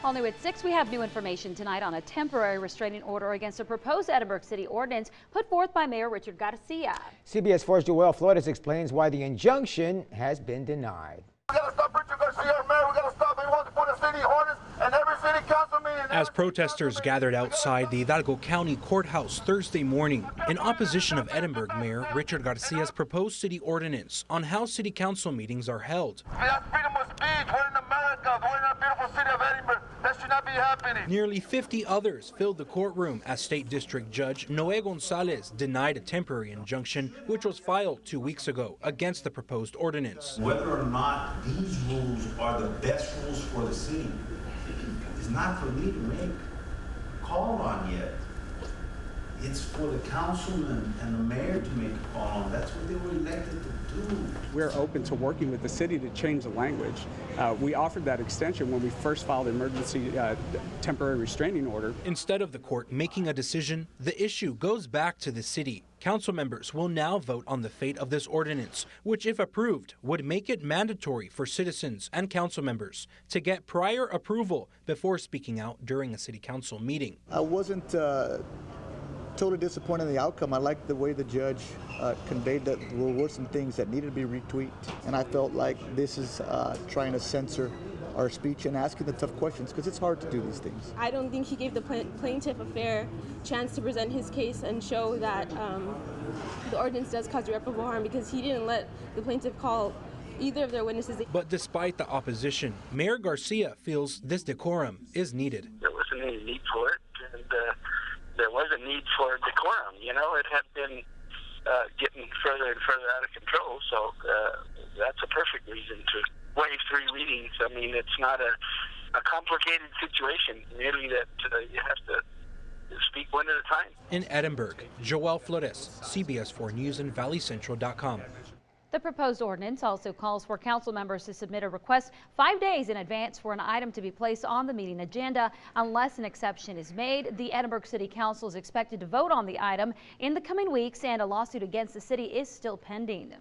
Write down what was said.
All new at 6, we have new information tonight on a temporary restraining order against a proposed Edinburg City ordinance put forth by Mayor Richard Garcia. CBS 4's Joel Flores explains why the injunction has been denied. We gotta stop Richard Garcia, Mayor. We gotta stop. He wants to put a city ordinance and every city council meeting. As protesters gathered outside the Hidalgo County Courthouse Thursday morning in opposition of Edinburg Mayor Richard Garcia's proposed city ordinance on how city council meetings are held. That's freedom of speech. We're in America. We're in a beautiful city of Edinburg. That should not be happening. Nearly 50 others filled the courtroom as State District Judge Noé Gonzalez denied a temporary injunction which was filed 2 weeks ago against the proposed ordinance. Whether or not these rules are the best rules for the city is not for me to make a call on yet. It's for the councilman and the mayor to make a call on. That's what they were elected to do. We're open to working with the city to change the language. We offered that extension when we first filed the emergency temporary restraining order. Instead of the court making a decision, the issue goes back to the city. Council members will now vote on the fate of this ordinance, which, if approved, would make it mandatory for citizens and council members to get prior approval before speaking out during a city council meeting. I wasn't totally disappointed in the outcome. I liked the way the judge conveyed that there were some things that needed to be retweaked, and I felt like this is trying to censor our speech and asking the tough questions, because it's hard to do these things. I don't think he gave the plaintiff a fair chance to present his case and show that the ordinance does cause irreparable harm, because he didn't let the plaintiff call either of their witnesses. But despite the opposition, Mayor Garcia feels this decorum is needed. There wasn't any need for it, and there was a need for decorum. You know, it had been getting further and further out of control, so that's a perfect reason to waive 3 readings. I mean, it's not a complicated situation, merely that you have to speak one at a time. In Edinburg, Joel Flores, CBS 4 News and ValleyCentral.com. The proposed ordinance also calls for council members to submit a request 5 days in advance for an item to be placed on the meeting agenda. Unless an exception is made, the Edinburg City Council is expected to vote on the item in the coming weeks, and a lawsuit against the city is still pending.